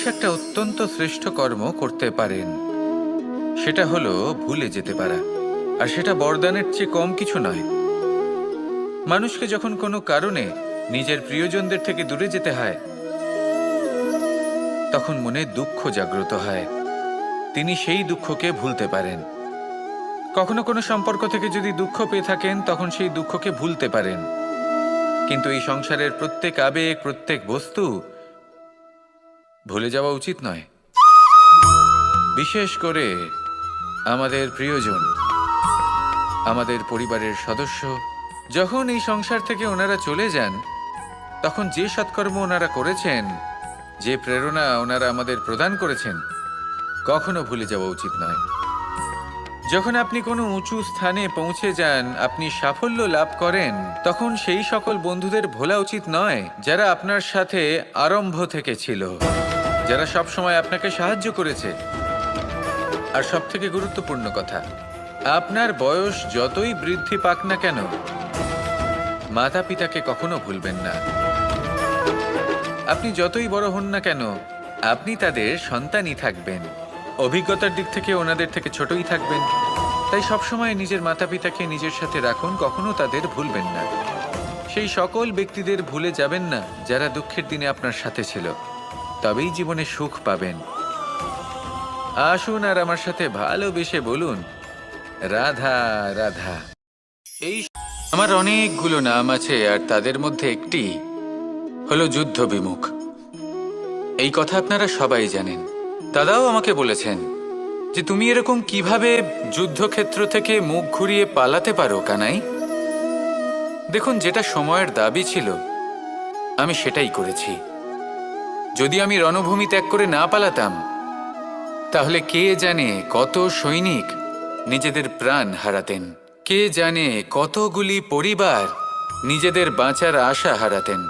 একটা অত্যন্ত শ্রেষ্ঠ কর্ম করতে পারেন, সেটা হলো ভুলে যেতে পারা। আর সেটা বরদানের চেয়ে কম কিছু নয়। মানুষকে যখন কোনো কারণে নিজের প্রিয়জনদের থেকে দূরে যেতে হয়, তখন মনে দুঃখ জাগ্রত হয়। তিনি সেই দুঃখকে ভুলতে পারেন। কখনো কোনো সম্পর্ক থেকে যদি দুঃখ পেয়ে থাকেন, তখন সেই দুঃখকে ভুলতে পারেন। কিন্তু এই সংসারের প্রত্যেক আবেগ, প্রত্যেক বস্তু ভুলে যাওয়া উচিত নয়। বিশেষ করে আমাদের প্রিয়জন, আমাদের পরিবারের সদস্য। যখন এই সংসার থেকে ওনারা চলে যান, তখন যে সৎকর্ম ওনারা করেছেন, যে প্রেরণা ওনারা আমাদের প্রদান করেছেন, কখনো ভুলে যাওয়া উচিত নয়। যখন আপনি কোনো উঁচু স্থানে পৌঁছে যান, আপনি সাফল্য লাভ করেন, তখন সেই সকল বন্ধুদের ভোলা উচিত নয় যারা আপনার সাথে আরম্ভ থেকে ছিল, যারা সব সময় আপনাকে সাহায্য করেছে। আর সবথেকে গুরুত্বপূর্ণ কথা, আপনার বয়স যতই বৃদ্ধি পাক না কেন, মাতা পিতাকে কখনো ভুলবেন না। আপনি যতই বড় হন না কেন, আপনি তাদের সন্তানই থাকবেন। অভিজ্ঞতার দিক থেকে ওনাদের থেকে ছোটই থাকবেন। তাই সবসময় নিজের মাতা পিতাকে নিজের সাথে রাখুন, কখনো তাদের ভুলবেন না। সেই সকল ব্যক্তিদের ভুলে যাবেন না যারা দুঃখের দিনে আপনার সাথে ছিল, তবেই জীবনে সুখ পাবেন। আসুন আর আমার সাথে ভালোবেসে বলুন, রাধা রাধা। এই আমার অনেকগুলো নাম আছে, আর তাদের মধ্যে একটি হলো যুদ্ধ বিমুখ। এই কথা আপনারা সবাই জানেন। দাদাও আমাকে বলেছেন যে তুমি এরকম কিভাবে যুদ্ধক্ষেত্র থেকে মুখ ঘুরিয়ে পালাতে পারো কানাই। দেখুন, যেটা সময়ের দাবি ছিল আমি সেটাই করেছি। যদি আমি রণভূমি ত্যাগ করে না পালাতাম, তাহলে কে জানে কত সৈনিক নিজেদের প্রাণ হারাতেন, কে জানে কতগুলি পরিবার নিজেদের বাঁচার আশা হারাতেন,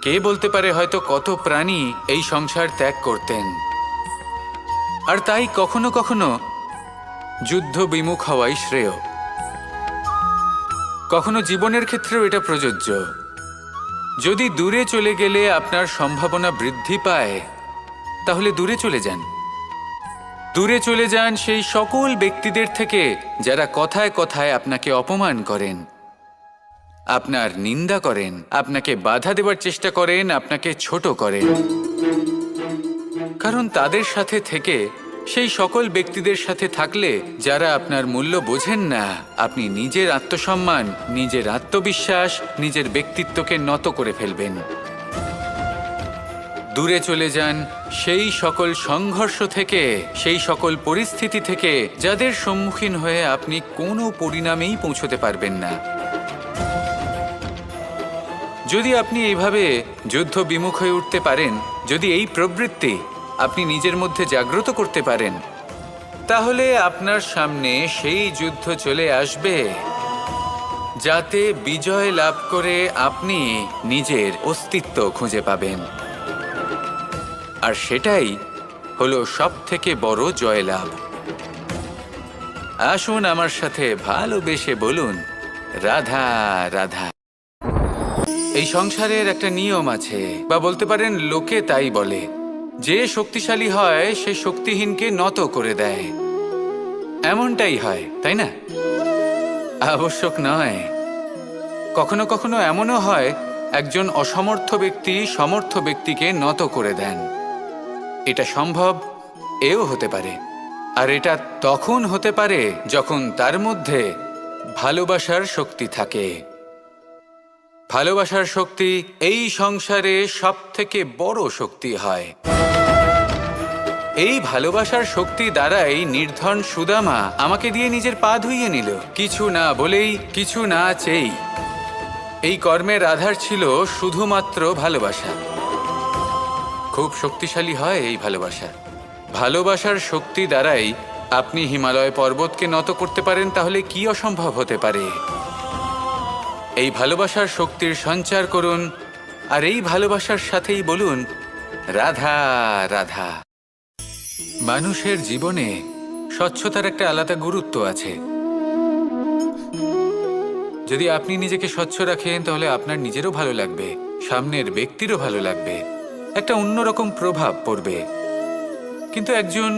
কে বলতে পারে হয়তো কত প্রাণী এই সংসার ত্যাগ করতেন। আর তাই কখনো কখনো যুদ্ধ বিমুখ হওয়াই শ্রেয়। কখনো জীবনের ক্ষেত্রেও এটা প্রযোজ্য। যদি দূরে চলে গেলে আপনার সম্ভাবনা বৃদ্ধি পায়, তাহলে দূরে চলে যান। দূরে চলে যান সেই সকল ব্যক্তিদের থেকে যারা কথায় কথায় আপনাকে অপমান করেন, আপনার নিন্দা করেন, আপনাকে বাধা দেওয়ার চেষ্টা করেন, আপনাকে ছোট করেন। কারণ তাদের সাথে থেকে, সেই সকল ব্যক্তিদের সাথে থাকলে যারা আপনার মূল্য বোঝেন না, আপনি নিজের আত্মসম্মান, নিজের আত্মবিশ্বাস, নিজের ব্যক্তিত্বকে নত করে ফেলবেন। দূরে চলে যান সেই সকল সংঘর্ষ থেকে, সেই সকল পরিস্থিতি থেকে যাদের সম্মুখীন হয়ে আপনি কোনো পরিণামেই পৌঁছতে পারবেন না। যদি আপনি এইভাবে যুদ্ধ বিমুখ হয়ে উঠতে পারেন, যদি এই প্রবৃত্তি আপনি নিজের মধ্যে জাগ্রত করতে পারেন, তাহলে আপনার সামনে সেই যুদ্ধ চলে আসবে যাতে বিজয় লাভ করে আপনি নিজের অস্তিত্ব খুঁজে পাবেন। আর সেটাই হলো সবথেকে বড় জয়লাভ। আসুন আমার সাথে ভালোবেসে বলুন, রাধা রাধা। এই সংসারের একটা নিয়ম আছে, বা বলতে পারেন লোকে তাই বলে, যে শক্তিশালী হয় সে শক্তিহীনকে নত করে দেয়। এমনটাই হয়, তাই না? আবশ্যক নয়। কখনো কখনো এমনও হয় একজন অসমর্থ ব্যক্তি সমর্থ ব্যক্তিকে নত করে দেন। এটা সম্ভব, এও হতে পারে। আর এটা তখন হতে পারে যখন তার মধ্যে ভালোবাসার শক্তি থাকে। ভালোবাসার শক্তি এই সংসারে সবথেকে বড় শক্তি হয়। এই ভালোবাসার শক্তি দ্বারাই নির্ধন সুদামা আমাকে দিয়ে নিজের পা ধুইয়ে নিল, কিছু না বলেই, কিছু না চেয়েই। এই কর্মের আধার ছিল শুধুমাত্র ভালোবাসা। খুব শক্তিশালী হয় এই ভালোবাসা। ভালোবাসার শক্তি দ্বারাই আপনি হিমালয় পর্বতকে নত করতে পারেন, তাহলে কি অসম্ভব হতে পারে? এই ভালোবাসার শক্তির সঞ্চার করুন, আর এই ভালোবাসার সাথেই বলুন, রাধা রাধা। মানুষের জীবনে স্বচ্ছতার একটা আলাদা গুরুত্ব আছে। যদি আপনি নিজেকে স্বচ্ছ রাখেন, তাহলে আপনার নিজেরও ভালো লাগবে, সামনের ব্যক্তিরও ভালো লাগবে, একটা অন্যরকম প্রভাব পড়বে। কিন্তু একজন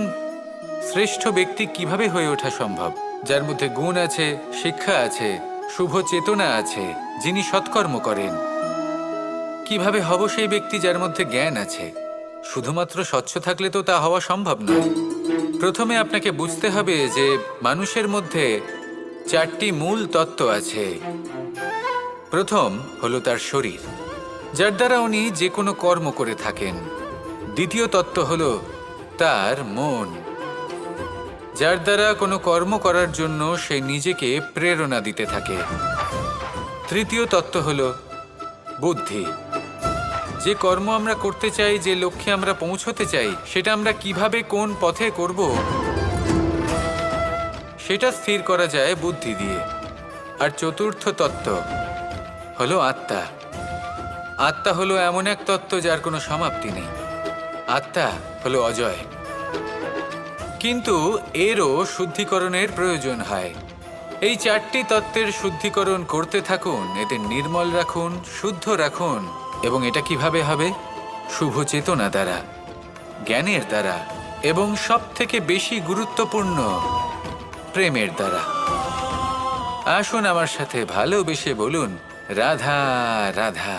শ্রেষ্ঠ ব্যক্তি কিভাবে হয়ে ওঠা সম্ভব, যার মধ্যে গুণ আছে, শিক্ষা আছে, শুভ চেতনা আছে, যিনি সৎকর্ম করেন? কিভাবে হব সেই ব্যক্তি যার মধ্যে জ্ঞান আছে? শুধুমাত্র স্বচ্ছ থাকলে তো তা হওয়া সম্ভব নয়। প্রথমে আপনাকে বুঝতে হবে যে মানুষের মধ্যে 4টি মূল তত্ত্ব আছে। প্রথম হলো তার শরীর, যার দ্বারা উনি যে কোনো কর্ম করে থাকেন। দ্বিতীয় তত্ত্ব হলো তার মন, যার দ্বারা কোনো কর্ম করার জন্য সে নিজেকে প্রেরণা দিতে থাকে। তৃতীয় তত্ত্ব হলো বুদ্ধি, যে কর্ম আমরা করতে চাই, যে লক্ষ্যে আমরা পৌঁছতে চাই, সেটা আমরা কিভাবে কোন পথে করব সেটা স্থির করা যায় বুদ্ধি দিয়ে। আর চতুর্থ তত্ত্ব হলো আত্মা। আত্মা হলো এমন এক তত্ত্ব যার কোনো সমাপ্তি নেই। আত্মা হলো অজয়, কিন্তু এরও শুদ্ধিকরণের প্রয়োজন হয়। এই 4টি তত্ত্বের শুদ্ধিকরণ করতে থাকুন, এদের নির্মল রাখুন, শুদ্ধ রাখুন। এবং এটা কিভাবে হবে? শুভ চেতনা দ্বারা, জ্ঞানের দ্বারা, এবং সব থেকে বেশি গুরুত্বপূর্ণ প্রেমের দ্বারা। আসুন আমার সাথে ভালোবেসে বলুন, রাধা রাধা।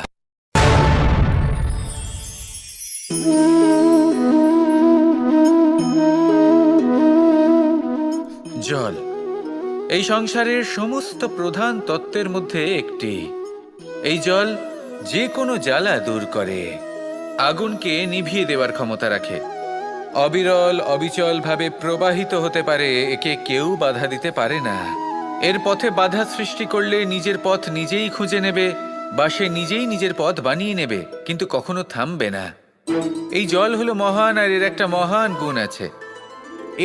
জল এই সংসারের সমস্ত প্রধান তত্ত্বের মধ্যে একটি। এই জল যে কোনো জ্বালা দূর করে, আগুনকে নিভিয়ে দেওয়ার ক্ষমতা রাখে, অবিরল অবিচলভাবে প্রবাহিত হতে পারে, একে কেউ বাধা দিতে পারে না। এর পথে বাধা সৃষ্টি করলে নিজের পথ নিজেই খুঁজে নেবে, বা সে নিজেই নিজের পথ বানিয়ে নেবে, কিন্তু কখনো থামবে না। এই জল হলো মহান, আর এর একটা মহান গুণ আছে,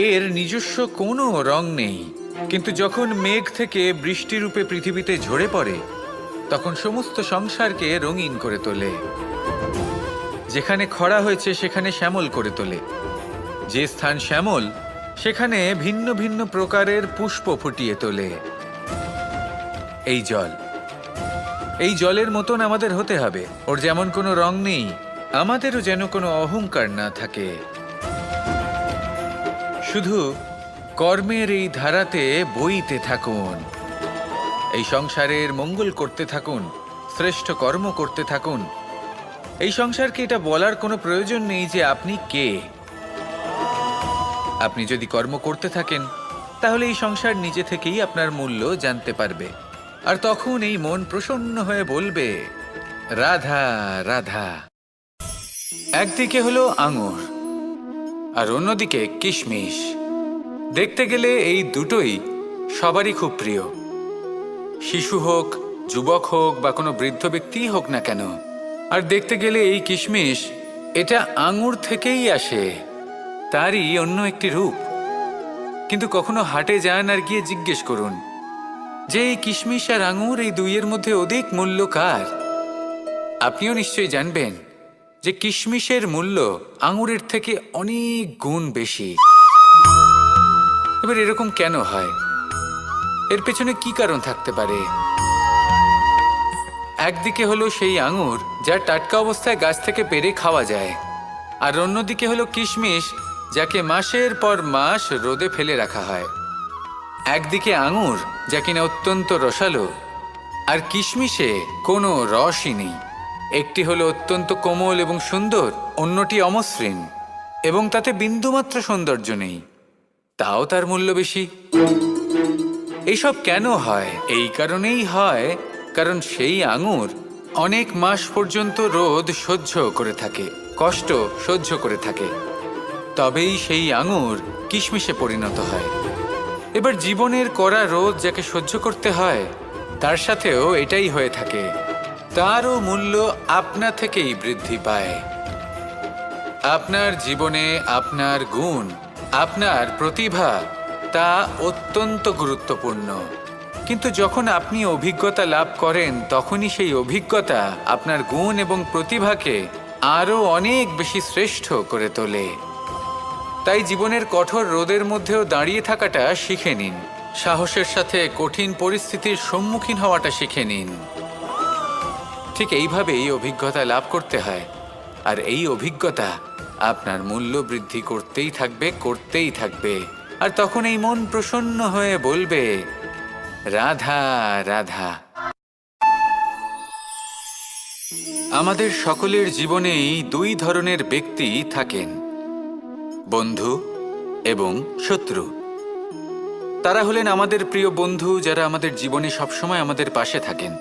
এর নিজস্ব কোনো রং নেই। কিন্তু যখন মেঘ থেকে বৃষ্টিরূপে পৃথিবীতে ঝরে পড়ে, তখন সমস্ত সংসারকে রঙিন করে তোলে। যেখানে খরা হয়েছে সেখানে শ্যামল করে তোলে, যে স্থান শ্যামল সেখানে ভিন্ন ভিন্ন প্রকারের পুষ্প ফুটিয়ে তোলে। এই জল, এই জলের মতন আমাদের হতে হবে। ওর যেমন কোনো রং নেই, আমাদেরও যেন কোনো অহংকার না থাকে। শুধু কর্মের এই ধারাতে বইতে থাকুন, এই সংসারের মঙ্গল করতে থাকুন, শ্রেষ্ঠ কর্ম করতে থাকুন। এই সংসারকে এটা বলার কোনো প্রয়োজন নেই যে আপনি কে। আপনি যদি কর্ম করতে থাকেন, তাহলে এই সংসার নিজে থেকেই আপনার মূল্য জানতে পারবে। আর তখন এই মন প্রসন্ন হয়ে বলবে, রাধা রাধা। একদিকে হলো আঙুর, আর অন্যদিকে কিশমিশ। দেখতে গেলে এই দুটোই সবারই খুব প্রিয়, শিশু হোক, যুবক হোক, বা কোনো বৃদ্ধ ব্যক্তিই হোক না কেন। আর দেখতে গেলে এই কিশমিশ, এটা আঙুর থেকেই আসে, তারই অন্য একটি রূপ। কিন্তু কখনো হাটে যান আর গিয়ে জিজ্ঞেস করুন যে এই কিশমিশ আর আঙুর, এই দুইয়ের মধ্যে অধিক মূল্য কার? আপনিও নিশ্চয়ই জানবেন যে কিশমিশের মূল্য আঙুরের থেকে অনেক গুণ বেশি। এবার এরকম কেন হয়? এর পেছনে কি কারণ থাকতে পারে? একদিকে হলো সেই আঙুর যা টাটকা অবস্থায় গাছ থেকে পেড়ে খাওয়া যায়, আর অন্যদিকে হলো কিশমিশ যাকে মাসের পর মাস রোদে ফেলে রাখা হয়। একদিকে আঙুর যা কিনা অত্যন্ত রসালো, আর কিশমিশে কোনো রসই নেই। একটি হলো অত্যন্ত কোমল এবং সুন্দর, অন্যটি অমসৃণ এবং তাতে বিন্দুমাত্র সৌন্দর্য নেই, তাও তার মূল্য বেশি। এইসব কেন হয়? এই কারণেই হয় কারণ সেই আঙুর অনেক মাস পর্যন্ত রোদ সহ্য করে থাকে, কষ্ট সহ্য করে থাকে, তবেই সেই আঙুর কিশমিশে পরিণত হয়। এবার জীবনের কড়া রোদ যাকে সহ্য করতে হয়, তার সাথেও এটাই হয়ে থাকে, তারও মূল্য আপনা থেকেই বৃদ্ধি পায়। আপনার জীবনে আপনার গুণ, আপনার প্রতিভা, তা অত্যন্ত গুরুত্বপূর্ণ। কিন্তু যখন আপনি অভিজ্ঞতা লাভ করেন, তখনই সেই অভিজ্ঞতা আপনার গুণ এবং প্রতিভাকে আরও অনেক বেশি শ্রেষ্ঠ করে তোলে। তাই জীবনের কঠোর রোদের মধ্যেও দাঁড়িয়ে থাকাটা শিখে নিন, সাহসের সাথে কঠিন পরিস্থিতির সম্মুখীন হওয়াটা শিখে নিন। ঠিক এইভাবেই অভিজ্ঞতা লাভ করতে হয়, আর এই অভিজ্ঞতা আপনার মূল্য বৃদ্ধি করতেই থাকবে, করতেই থাকবে। আর তখন এই মন প্রসন্ন হয়ে বলবে, রাধা রাধা। আমাদের সকলের জীবনেই দুই ধরনের ব্যক্তি থাকেন, বন্ধু এবং শত্রু। তারা হলেন আমাদের প্রিয় বন্ধু, যারা আমাদের জীবনে সবসময় আমাদের পাশে থাকেন।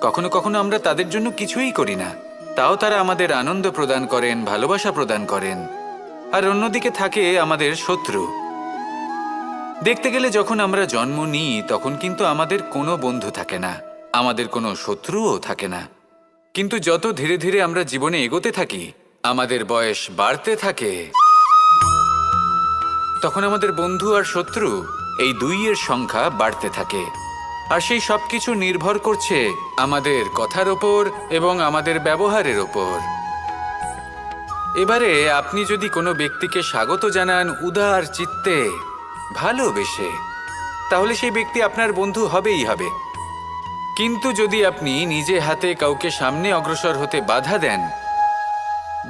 কখনো কখনো আমরা তাদের জন্য কিছুই করি না, তাও তারা আমাদের আনন্দ প্রদান করেন, ভালোবাসা প্রদান করেন। আর অন্যদিকে থাকে আমাদের শত্রু। দেখতে গেলে যখন আমরা জন্ম নিই তখন কিন্তু আমাদের কোনো বন্ধু থাকে না, আমাদের কোনো শত্রুও থাকে না। কিন্তু যত ধীরে ধীরে আমরা জীবনে এগোতে থাকি, আমাদের বয়স বাড়তে থাকে, তখন আমাদের বন্ধু আর শত্রু এই দুইয়ের সংখ্যা বাড়তে থাকে। আর সেই সব কিছু নির্ভর করছে আমাদের কথার ওপর এবং আমাদের ব্যবহারের ওপর। এবারে আপনি যদি কোনো ব্যক্তিকে স্বাগত জানান উদার চিত্তে, ভালোবেসে, তাহলে সেই ব্যক্তি আপনার বন্ধু হবেই হবে। কিন্তু যদি আপনি নিজে হাতে কাউকে সামনে অগ্রসর হতে বাধা দেন,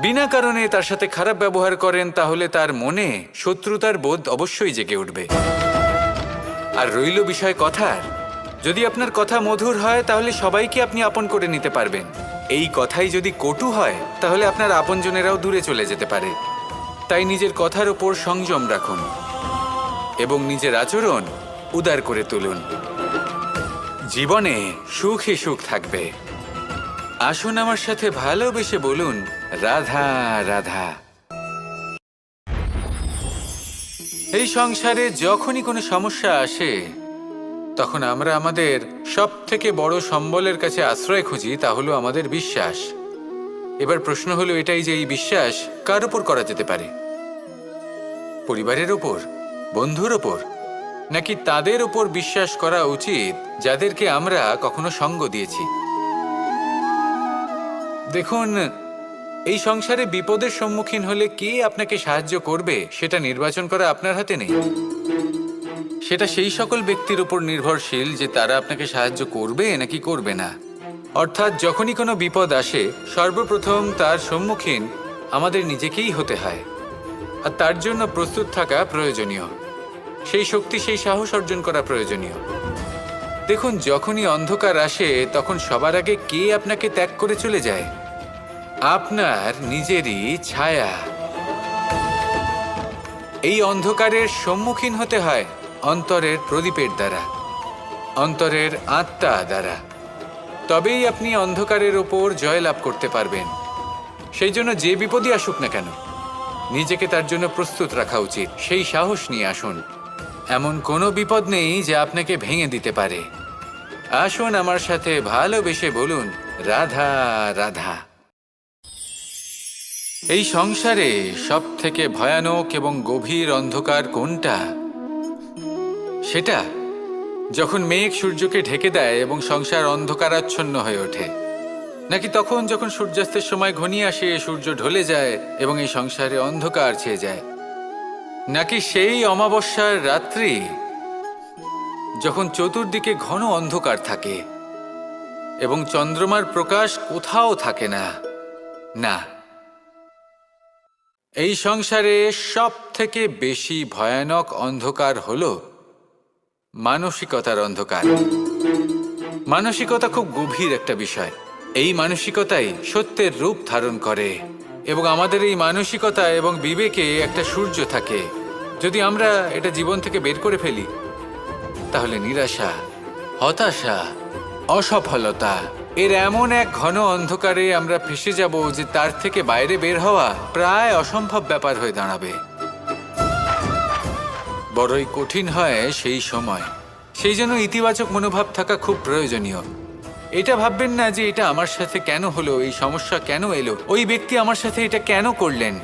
বিনা কারণে তার সাথে খারাপ ব্যবহার করেন, তাহলে তার মনে শত্রুতার বোধ অবশ্যই জেগে উঠবে। আর রইল বিষয় কথার, যদি আপনার কথা মধুর হয় তাহলে সবাইকে আপনি আপন করে নিতে পারবেন। এই কথাই যদি কটু হয় তাহলে আপনার আপনজনেরাও দূরে চলে যেতে পারে। তাই নিজের কথার ওপর সংযম রাখুন এবং নিজের আচরণ উদার করে তুলুন। জীবনে সুখই সুখ থাকবে। আসুন আমার সাথে ভালোবেসে বলুন, রাধা রাধা। এই সংসারে যখনই কোনো সমস্যা আসে তখন আমরা আমাদের সব থেকে বড় সম্বলের কাছে আশ্রয় খুঁজি, তা হলো আমাদের বিশ্বাস। এবার প্রশ্ন হলো এটাই যে এই বিশ্বাস কার উপর করা যেতে পারে? পরিবারের ওপর, বন্ধুর ওপর, নাকি তাদের উপর বিশ্বাস করা উচিত যাদেরকে আমরা কখনো সঙ্গ দিয়েছি? দেখুন, এই সংসারে বিপদের সম্মুখীন হলে কে আপনাকে সাহায্য করবে সেটা নির্বাচন করা আপনার হাতে নেই। সেটা সেই সকল ব্যক্তির উপর নির্ভরশীল যে তারা আপনাকে সাহায্য করবে নাকি করবে না। অর্থাৎ যখনই কোনো বিপদ আসে সর্বপ্রথম তার সম্মুখীন আমাদের নিজেকেই হতে হয়। আর তার জন্য প্রস্তুত থাকা প্রয়োজনীয়, সেই শক্তি, সেই সাহস অর্জন করা প্রয়োজনীয়। দেখুন, যখনই অন্ধকার আসে তখন সবার আগে কে আপনাকে ত্যাগ করে চলে যায়? আপনার নিজেরই ছায়া। এই অন্ধকারের সম্মুখীন হতে হয় অন্তরের প্রদীপের দ্বারা, অন্তরের আত্মা দ্বারা। তবেই আপনি অন্ধকারের ওপর জয়লাভ করতে পারবেন। সেই জন্য যে বিপদই আসুক না কেন, নিজেকে তার জন্য প্রস্তুত রাখা উচিত। সেই সাহস নিয়ে আসুন। এমন কোনো বিপদ নেই যা আপনাকে ভেঙে দিতে পারে। আসুন আমার সাথে ভালোবেসে বলুন, রাধা রাধা। এই সংসারে সব থেকে ভয়ানক এবং গভীর অন্ধকার কোনটা? সেটা যখন মেঘ সূর্যকে ঢেকে দেয় এবং সংসার অন্ধকারাচ্ছন্ন হয়ে ওঠে, নাকি তখন যখন সূর্যাস্তের সময় ঘনিয়ে আসে, সূর্য ঢলে যায় এবং এই সংসারে অন্ধকার ছেয়ে যায়, নাকি সেই অমাবস্যার রাত্রি যখন চতুর্দিকে ঘন অন্ধকার থাকে এবং চন্দ্রমার প্রকাশ কোথাও থাকে না? না, এই সংসারে সব থেকে বেশি ভয়ানক অন্ধকার হলো মানসিকতার অন্ধকার। মানসিকতা খুব গভীর একটা বিষয়। এই মানসিকতাই সত্যের রূপ ধারণ করে এবং আমাদের এই মানসিকতা এবং বিবেকে একটা সূর্য থাকে। যদি আমরা এটা জীবন থেকে বের করে ফেলি তাহলে নিরাশা, হতাশা, অসফলতা এর এমন এক ঘন অন্ধকারে আমরা ফেসে যাব যে তার থেকে বাইরে বের হওয়া প্রায় অসম্ভব ব্যাপার হয়ে দাঁড়াবে। বড়ই কঠিন হয় সেই সময়। সেই জন্য ইতিবাচক মনোভাব থাকা খুব প্রয়োজনীয়। এটা ভাববেন না যে এটা আমার সাথে কেন হলো, এই সমস্যা কেন এলো, ওই ব্যক্তি আমার সাথে এটা কেন করলেন।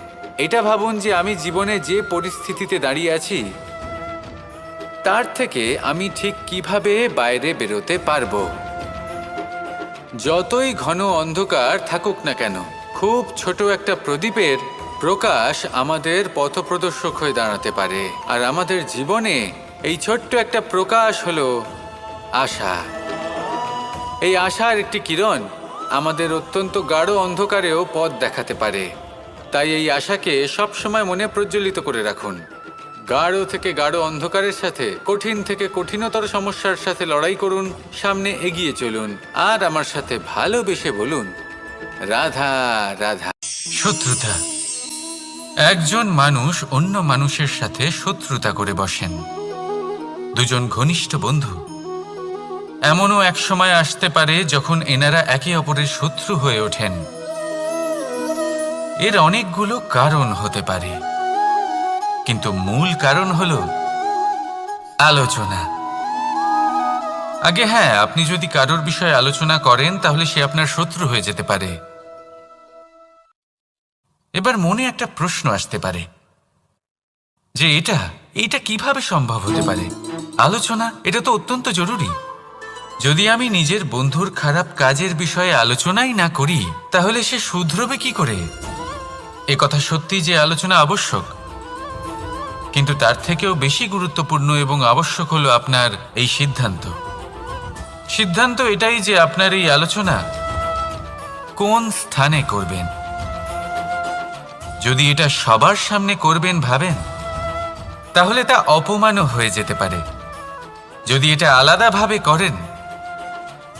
এটা ভাবুন যে আমি জীবনে যে পরিস্থিতিতে দাঁড়িয়ে আছি তার থেকে আমি ঠিক কিভাবে বাইরে বেরোতে পারবো। যতই ঘন অন্ধকার থাকুক না কেন, খুব ছোট একটা প্রদীপের প্রকাশ আমাদের পথপ্রদর্শক হয়ে দাঁড়াতে পারে। আর আমাদের জীবনে এই ছোট্ট একটা প্রকাশ হলো আশা। এই আশার একটি কিরণ আমাদের অত্যন্ত গাঢ় অন্ধকারেও পথ দেখাতে পারে। তাই এই আশাকে সবসময় মনে প্রজ্বলিত করে রাখুন। গাঢ় থেকে গাঢ় অন্ধকারের সাথে, কঠিন থেকে কঠিনতর সমস্যার সাথে লড়াই করুন, সামনে এগিয়ে চলুন, আর আমার সাথে ভালোবেসে বলুন, রাধা রাধা। শত্রুতা। একজন মানুষ অন্য মানুষের সাথে শত্রুতা করে বসেন। দুজন ঘনিষ্ঠ বন্ধু, এমনও এক সময় আসতে পারে যখন এনারা একে অপরের শত্রু হয়ে ওঠেন। এর অনেকগুলো কারণ হতে পারে, কিন্তু মূল কারণ হলো আলোচনা। আগে হ্যাঁ, আপনি যদি কারোর বিষয়ে আলোচনা করেন তাহলে সে আপনার শত্রু হয়ে যেতে পারে। এবার মনে একটা প্রশ্ন আসতে পারে যে এটা কিভাবে সম্ভব হতে পারে? আলোচনা, এটা তো অত্যন্ত জরুরি। যদি আমি নিজের বন্ধুর খারাপ কাজের বিষয়ে আলোচনাই না করি তাহলে সে শুধরবে কি করে? এ কথা সত্যি যে আলোচনা আবশ্যক, কিন্তু তার থেকেও বেশি গুরুত্বপূর্ণ এবং আবশ্যক হলো আপনার এই সিদ্ধান্ত এটাই যে আপনার এই আলোচনা কোন স্থানে করবেন। যদি এটা সবার সামনে করবেন ভাবেন, তাহলে তা অপমানও হয়ে যেতে পারে। যদি এটা আলাদাভাবে করেন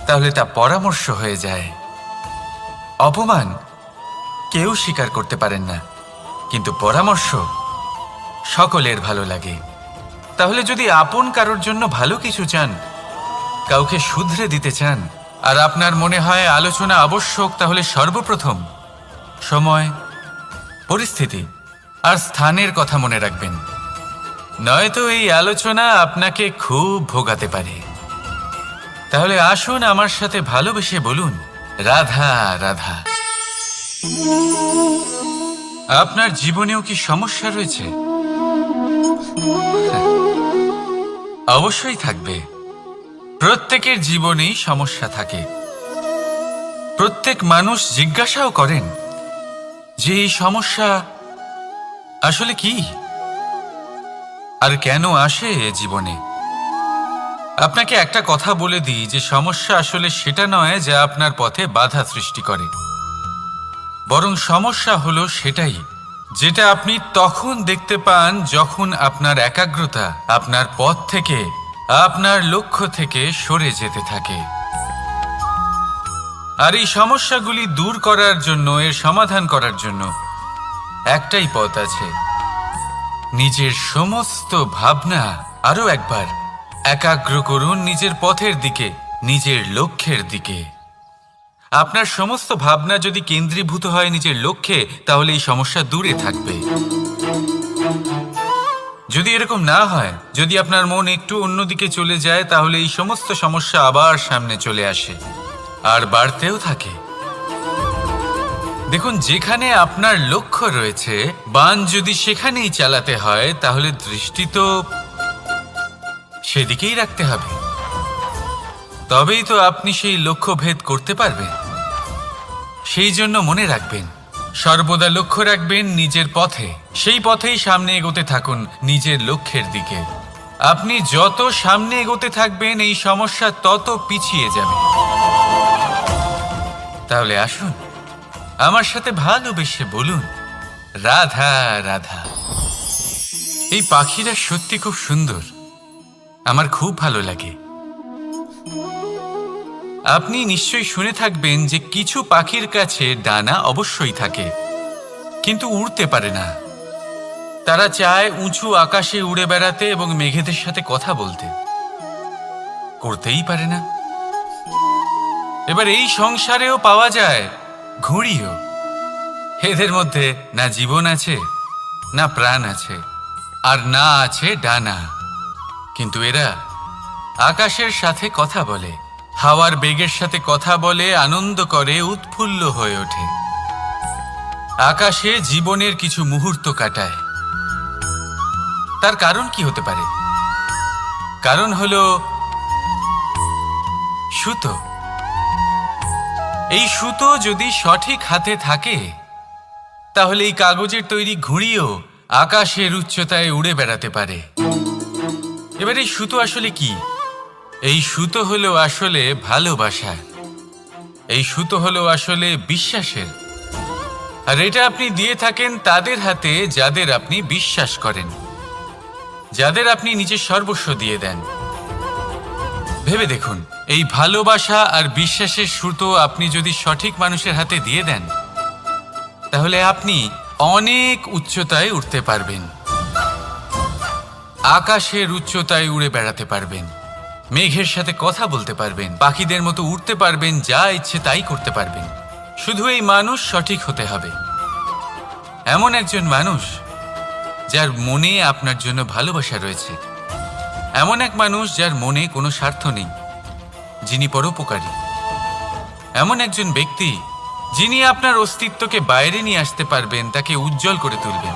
তাহলে তা পরামর্শ হয়ে যায়। অপমান কেউ স্বীকার করতে পারেন না, কিন্তু পরামর্শ সকলের ভালো লাগে। তাহলে যদি আপন কারোর জন্য ভালো কিছু চান, কাউকে শুধরে দিতে চান, আর আপনার মনে হয় আলোচনা আবশ্যক, তাহলে সর্বপ্রথম সময়, পরিস্থিতি আর স্থানের কথা মনে রাখবেন। নয়তো এই আলোচনা আপনাকে খুব ভোগাতে পারে। তাহলে আসুন আমার সাথে ভালোবেসে বলুন, রাধা রাধা। আপনার জীবনেও কি সমস্যা রয়েছে? অবশ্যই থাকবে। প্রত্যেকের জীবনেই সমস্যা থাকে। প্রত্যেক মানুষ জিজ্ঞাসাও করেন যে এই সমস্যা আসলে কি আর কেন আসে জীবনে। আপনাকে একটা কথা বলে দিই যে সমস্যা আসলে সেটা নয় যা আপনার পথে বাধা সৃষ্টি করে, বরং সমস্যা হলো সেটাই যেটা আপনি তখন দেখতে পান যখন আপনার একাগ্রতা আপনার পথ থেকে, আপনার লক্ষ্য থেকে সরে যেতে থাকে। আর এই সমস্যাগুলি দূর করার জন্য, এর সমাধান করার জন্য একটাই পথ আছে। নিজের সমস্ত ভাবনা আরো একবার একাগ্র করুন নিজের পথের দিকে, নিজের লক্ষ্যের দিকে। আপনার সমস্ত ভাবনা যদি কেন্দ্রীভূত হয় নিজের লক্ষ্যে, তাহলে এই সমস্যা দূরে থাকবে। যদি এরকম না হয়, যদি আপনার মন একটু অন্যদিকে চলে যায়, তাহলে এই সমস্ত সমস্যা আবার সামনে চলে আসে আর বাড়তেও থাকে। দেখুন, যেখানে আপনার লক্ষ্য রয়েছে, বাণ যদি সেখানেই চালাতে হয়, তাহলে দৃষ্টি তো সেদিকেই রাখতে হবে। তবেই তো আপনি সেই লক্ষ্য ভেদ করতে পারবেন। সেই জন্য মনে রাখবেন, সর্বদা লক্ষ্য রাখবেন নিজের পথে, সেই পথেই সামনে এগোতে থাকুন নিজের লক্ষ্যের দিকে। আপনি যত সামনে এগোতে থাকবেন এই সমস্যা তত পিছিয়ে যাবে। তাহলে আসুন আমার সাথে ভালোবেসে বলুন, রাধা রাধা। এই পাখিরা সত্যি খুব সুন্দর, আমার খুব ভালো লাগে। আপনি নিশ্চয়ই শুনে থাকবেন যে কিছু পাখির কাছে ডানা অবশ্যই থাকে, কিন্তু উড়তে পারে না। তারা চায় উঁচু আকাশে উড়ে বেড়াতে এবং মেঘেদের সাথে কথা বলতে, করতেই পারে না। এবার এই সংসারেও পাওয়া যায় ঘুড়িও। এদের মধ্যে না জীবন আছে, না প্রাণ আছে, আর না আছে ডানা, কিন্তু এরা আকাশের সাথে কথা বলে, হাওয়ার বেগের সাথে কথা বলে, আনন্দ করে, উৎফুল্ল হয়ে ওঠে। আকাশে জীবনের কিছু মুহূর্ত কাটায়। তার কারণ কি হতে পারে? কারণ হলো সুতো। এই সুতো যদি সঠিক হাতে থাকে, তাহলে এই কাগজের তৈরি ঘুড়িও আকাশের উচ্চতায় উড়ে বেড়াতে পারে। এবার এই সুতো আসলে কি? এই সুতো হলো আসলে ভালোবাসার, এই সুতো হলো আসলে বিশ্বাসের, আর এটা আপনি দিয়ে থাকেন তাদের হাতে যাদের আপনি বিশ্বাস করেন, যাদের আপনি নিজের সর্বস্ব দিয়ে দেন। ভেবে দেখুন, এই ভালোবাসা আর বিশ্বাসের সুতো আপনি যদি সঠিক মানুষের হাতে দিয়ে দেন, তাহলে আপনি অনেক উচ্চতায় উঠতে পারবেন, আকাশের উচ্চতায় উড়ে বেড়াতে পারবেন, মেঘের সাথে কথা বলতে পারবেন, পাখিদের মতো উড়তে পারবেন, যা ইচ্ছে তাই করতে পারবেন। শুধু এই মানুষ সঠিক হতে হবে, এমন একজন মানুষ যার মনে আপনার জন্য ভালোবাসা রয়েছে, এমন এক মানুষ যার মনে কোনো স্বার্থ নেই, যিনি পরোপকারী, এমন একজন ব্যক্তি যিনি আপনার অস্তিত্বকে বাইরে নিয়ে আসতে পারবেন, তাকে উজ্জ্বল করে তুলবেন।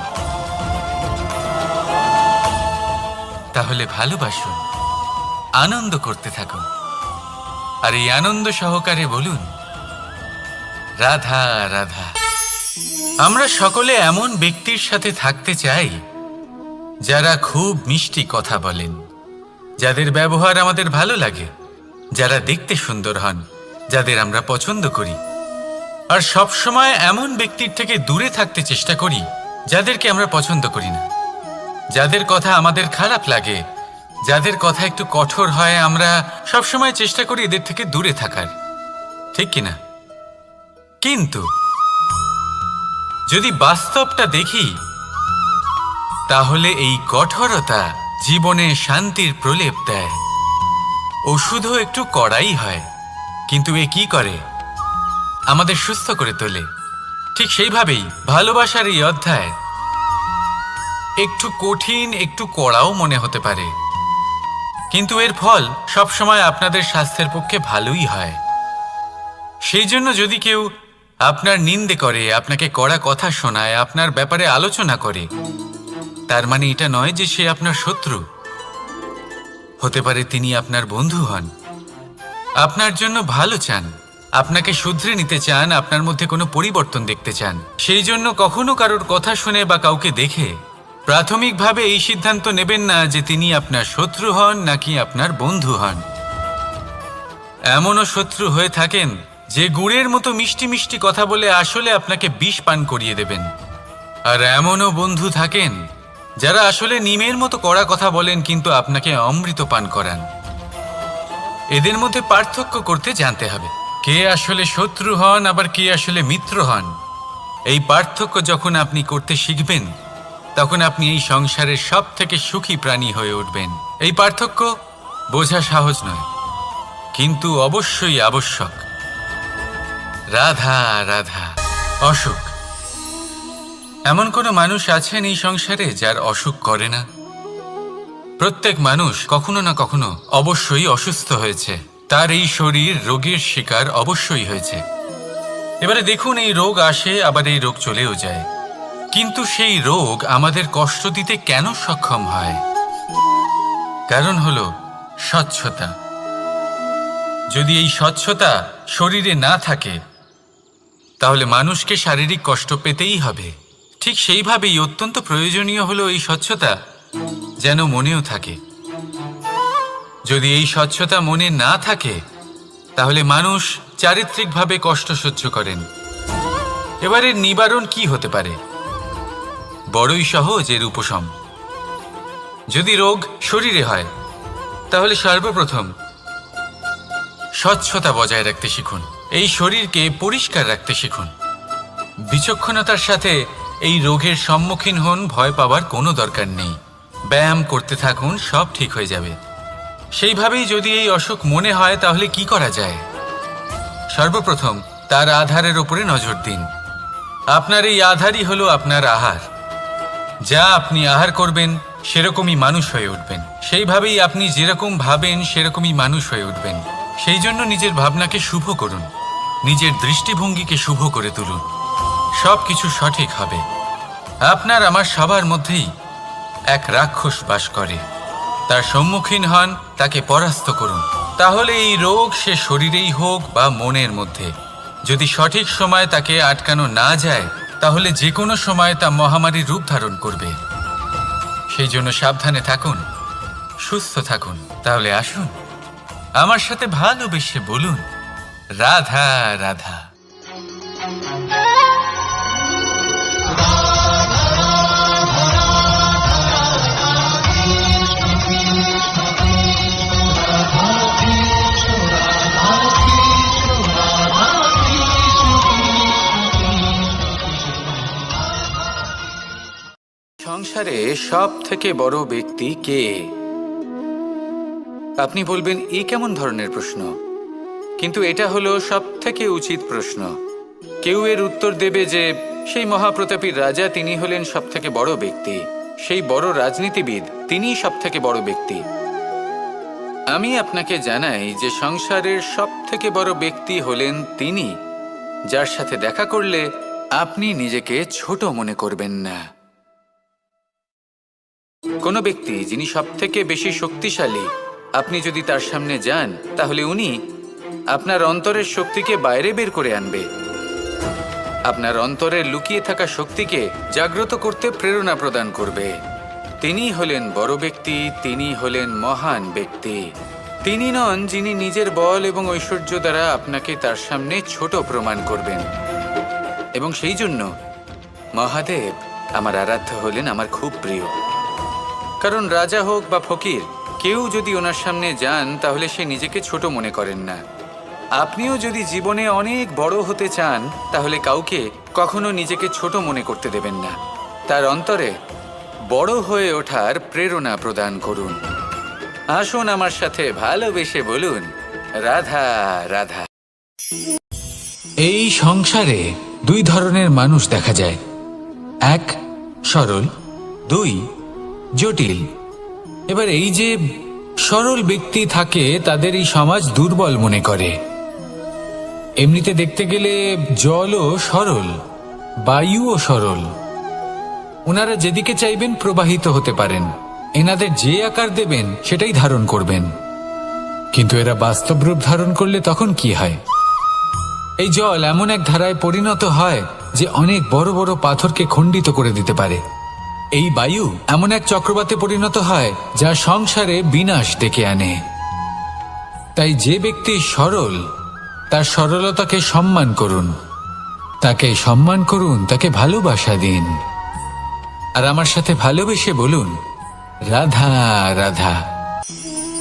তাহলে ভালোবাসুন, আনন্দ করতে থাকুন, আর এই আনন্দ সহকারে বলুন, রাধা রাধা। আমরা সকলে এমন ব্যক্তির সাথে থাকতে চাই যারা খুব মিষ্টি কথা বলেন, যাদের ব্যবহার আমাদের ভালো লাগে, যারা দেখতে সুন্দর হন, যাদের আমরা পছন্দ করি। আর সব সময় এমন ব্যক্তির থেকে দূরে থাকতে চেষ্টা করি যাদেরকে আমরা পছন্দ করি না, যাদের কথা আমাদের খারাপ লাগে, যাদের কথা একটু কঠোর হয়। আমরা সব সময় চেষ্টা করি এদের থেকে দূরে থাকার, ঠিক কিনা? কিন্তু যদি বাস্তবটা দেখি, তাহলে এই কঠোরতা জীবনে শান্তির প্রলেপ দেয়। ওষুধও একটু কড়াই হয়, কিন্তু এ কি করে? আমাদের সুস্থ করে তোলে। ঠিক সেইভাবেই ভালোবাসার এই অধ্যায় একটু কঠিন, একটু কড়াও মনে হতে পারে, কিন্তু এর ফল সবসময় আপনাদের স্বাস্থ্যের পক্ষে ভালোই হয়। সেই জন্য যদি কেউ আপনার নিন্দে করে, আপনাকে কড়া কথা শোনায়, আপনার ব্যাপারে আলোচনা করে, তার মানে এটা নয় যে সে আপনার শত্রু। হতে পারে তিনি আপনার বন্ধু হন, আপনার জন্য ভালো চান, আপনাকে শুধরে নিতে চান, আপনার মধ্যে কোনো পরিবর্তন দেখতে চান। সেই জন্য কখনো কারোর কথা শুনে বা কাউকে দেখে প্রাথমিকভাবে এই সিদ্ধান্ত নেবেন না যে তিনি আপনার শত্রু হন নাকি আপনার বন্ধু হন। এমনও শত্রু হয়ে থাকেন যে গুড়ের মতো মিষ্টি মিষ্টি কথা বলে আসলে আপনাকে বিষ পান করিয়ে দেবেন। আর এমনও বন্ধু থাকেন যারা আসলে নিমের মতো কড়া কথা বলেন কিন্তু আপনাকে অমৃত পান করান। এদের মধ্যে পার্থক্য করতে জানতে হবে, কে আসলে শত্রু হন আবার কে আসলে মিত্র হন। এই পার্থক্য যখন আপনি করতে শিখবেন, তখন আপনি এই সংসারের সব থেকে সুখী প্রাণী হয়ে উঠবেন। এই পার্থক্য বোঝা সহজ নয়, কিন্তু অবশ্যই আবশ্যক। রাধা রাধা। অসুখ। এমন কোনো মানুষ আছেন এই সংসারে যার অসুখ করে না? প্রত্যেক মানুষ কখনো না কখনো অবশ্যই অসুস্থ হয়েছে, তার এই শরীর রোগের শিকার অবশ্যই হয়েছে। এবারে দেখুন, এই রোগ আসে আবার এই রোগ চলেও যায়, কিন্তু সেই রোগ আমাদের কষ্ট দিতে কেন সক্ষম হয়? কারণ হলো স্বচ্ছতা। যদি এই স্বচ্ছতা শরীরে না থাকে, তাহলে মানুষকে শারীরিক কষ্ট পেতেই হবে। ঠিক সেইভাবেই অত্যন্ত প্রয়োজনীয় হলো এই স্বচ্ছতা যেন মনেও থাকে। যদি এই স্বচ্ছতা মনে না থাকে, তাহলে মানুষ চারিত্রিকভাবে কষ্ট সহ্য করেন। এবারে নিবারণ কি হতে পারে? বড়ই সহজ এর উপশম। যদি রোগ শরীরে হয়, তাহলে সর্বপ্রথম স্বচ্ছতা বজায় রাখতে শিখুন, এই শরীরকে পরিষ্কার রাখতে শিখুন। বিচক্ষণতার সাথে এই রোগের সম্মুখীন হন, ভয় পাওয়ার কোনো দরকার নেই। ব্যায়াম করতে থাকুন, সব ঠিক হয়ে যাবে। সেইভাবেই যদি এই অসুখ মনে হয়, তাহলে কি করা যায়? সর্বপ্রথম তার আধারের উপরে নজর দিন। আপনার এই আধারই হলো আপনার আহার। যা আপনি আহার করবেন সেরকমই মানুষ হয়ে উঠবেন। সেইভাবেই আপনি যেরকম ভাবেন সেরকমই মানুষ হয়ে উঠবেন। সেই জন্য নিজের ভাবনাকে শুভ করুন, নিজের দৃষ্টিভঙ্গিকে শুভ করে তুলুন, সব কিছু সঠিক হবে। আপনার আমার সবার মধ্যেই এক রাক্ষস বাস করে, তার সম্মুখীন হন, তাকে পরাস্ত করুন। তাহলে এই রোগ সে শরীরেই হোক বা মনের মধ্যে, যদি সঠিক সময় তাকে আটকানো না যায়, তাহলে যে কোনো সময় তা মহামারীর রূপ ধারণ করবে। সেই জন্য সাবধানে থাকুন, সুস্থ থাকুন। তাহলে আসুন আমার সাথে ভালোবেসে বলুন, রাধা রাধা। সংসারে সব থেকে বড় ব্যক্তি কে? আপনি বলবেন এই কেমন ধরনের প্রশ্ন, কিন্তু এটা হলো সব থেকে উচিত প্রশ্ন। কেউ এর উত্তর দেবে যে সেই মহাপ্রতাপী রাজা, তিনি হলেন সব থেকে বড় ব্যক্তি, সেই বড় রাজনীতিবিদ, তিনিই সব থেকে বড় ব্যক্তি। আমি আপনাকে জানাই যে সংসারের সব থেকে বড় ব্যক্তি হলেন তিনি, যার সাথে দেখা করলে আপনি নিজেকে ছোট মনে করবেন না। কোনো ব্যক্তি যিনি সব থেকে বেশি শক্তিশালী, আপনি যদি তার সামনে যান তাহলে উনি আপনার অন্তরের শক্তিকে বাইরে বের করে আনবে, আপনার অন্তরের লুকিয়ে থাকা শক্তিকে জাগ্রত করতে প্রেরণা প্রদান করবে। তিনি হলেন বড় ব্যক্তি, তিনি হলেন মহান ব্যক্তি। তিনি নন যিনি নিজের বল এবং ঐশ্বর্য দ্বারা আপনাকে তার সামনে ছোট প্রমাণ করবেন। এবং সেই জন্য মহাদেব আমার আরাধ্য হলেন আমার খুব প্রিয়। কারণ রাজা হোক বা ফকির, কেউ যদি ওনার সামনে যান তাহলে সে নিজেকে ছোট মনে করেন না। আপনিও যদি জীবনে অনেক বড় হতে চান তাহলে কাউকে কখনো নিজেকে ছোট মনে করতে দেবেন না। তার অন্তরে বড় হয়ে ওঠার প্রেরণা প্রদান করুন। আসুন আমার সাথে ভালোবেসে বলুন, রাধা রাধা। এই সংসারে দুই ধরনের মানুষ দেখা যায়, এক সরল, দুই জটিল। এবার এই যে সরল ব্যক্তি থাকে তাদের এই সমাজ দুর্বল মনে করে। এমনিতে দেখতে গেলে জলও সরল, বায়ুও সরল, ওনারা যেদিকে চাইবেন প্রবাহিত হতে পারেন, এনাদের যে আকার দেবেন সেটাই ধারণ করবেন। কিন্তু এরা বাস্তব রূপ ধারণ করলে তখন কি হয়? এই জল এমন এক ধারায় পরিণত হয় যে অনেক বড় বড় পাথরকে খণ্ডিত করে দিতে পারে। এই বায়ু এমন এক চক্রবাতে পরিণত হয় যা সংসারে বিনাশ ডেকে আনে। তাই যে ব্যক্তি সরল, তার সরলতাকে সম্মান করুন, তাকে সম্মান করুন, তাকে ভালোবাসা দিন। আর আমার সাথে ভালোবেসে বলুন, রাধা রাধা।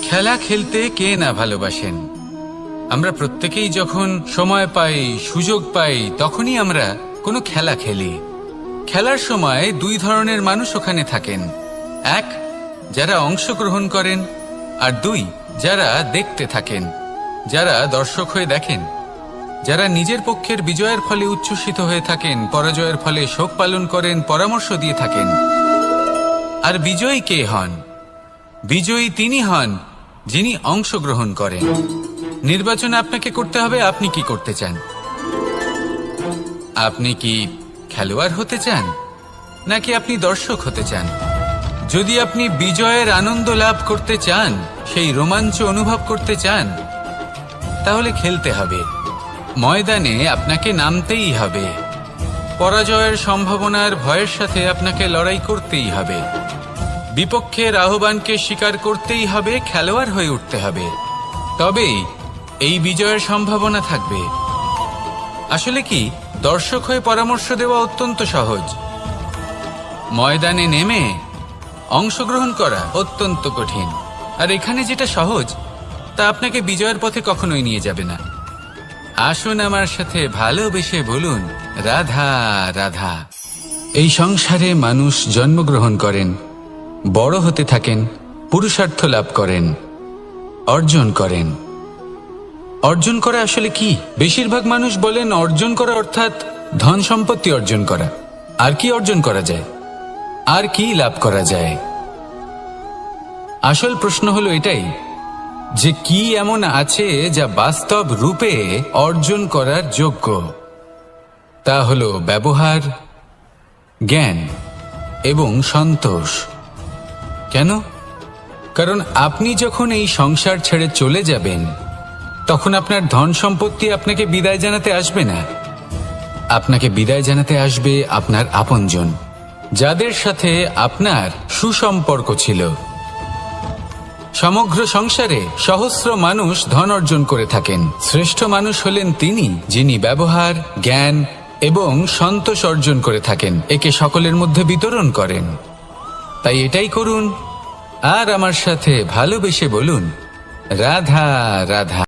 খেলা খেলতে কে না ভালোবাসেন? আমরা প্রত্যেকেই যখন সময় পাই, সুযোগ পাই, তখনই আমরা কোনো খেলা খেলি। খেলার সময় দুই ধরনের মানুষ ওখানে থাকেন, এক যারা অংশগ্রহণ করেন, আর দুই যারা দেখতে থাকেন, যারা দর্শক হয়ে দেখেন, যারা নিজের পক্ষের বিজয়ের ফলে উচ্ছ্বসিত হয়ে থাকেন, পরাজয়ের ফলে শোক পালন করেন, পরামর্শ দিয়ে থাকেন। আর বিজয়ী কে হন? বিজয়ী তিনি হন যিনি অংশগ্রহণ করেন। নির্বাচন আপনাকে করতে হবে, আপনি কি করতে চান? আপনি কি খেলোয়াড় হতে চান, নাকি আপনি দর্শক হতে চান? যদি আপনি বিজয়ের আনন্দ লাভ করতে চান, সেই রোমাঞ্চ অনুভব করতে চান, তাহলে খেলতে হবে, ময়দানে আপনাকে নামতেই হবে। পরাজয়ের সম্ভাবনার ভয়ের সাথে আপনাকে লড়াই করতেই হবে, বিপক্ষের আহ্বানকে স্বীকার করতেই হবে, খেলোয়াড় হয়ে উঠতে হবে, তবেই এই বিজয়ের সম্ভাবনা থাকবে। আসলে কি, দর্শক হয়ে পরামর্শ দেওয়া অত্যন্ত সহজ, ময়দানে নেমে অংশগ্রহণ করা অত্যন্ত কঠিন। আর এখানে যেটা সহজ তা আপনাকে বিজয়ের পথে কখনোই নিয়ে যাবে না। আসুন আমার সাথে ভালোবেসে বলুন, রাধা রাধা। এই সংসারে মানুষ জন্মগ্রহণ করেন, বড় হতে থাকেন, পুরুষার্থ লাভ করেন, অর্জন করেন। অর্জন করা আসলে কি? বেশিরভাগ মানুষ বলেন অর্জন করা অর্থাৎ ধন সম্পত্তি অর্জন করা। আর কি অর্জন করা যায়? আর কি লাভ করা যায়? আসল প্রশ্ন হলো এটাই যে কি এমন আছে যা বাস্তব রূপে অর্জন করার যোগ্য। তা হলো ব্যবহার, জ্ঞান এবং সন্তোষ। কেন? কারণ আপনি যখন এই সংসার ছেড়ে চলে যাবেন তখন আপনার ধন সম্পত্তি আপনাকে বিদায় জানাতে আসবে না। আপনাকে বিদায় জানাতে আসবে আপনার আপনজন, যাদের সাথে আপনার সুসম্পর্ক ছিল। সমগ্র সংসারে সহস্র মানুষ ধন অর্জন করে থাকেন, শ্রেষ্ঠ মানুষ হলেন তিনি যিনি ব্যবহার, জ্ঞান এবং সন্তোষ অর্জন করে থাকেন, একে সকলের মধ্যে বিতরণ করেন। তাই এটাই করুন আর আমার সাথে ভালোবেসে বলুন, রাধা রাধা।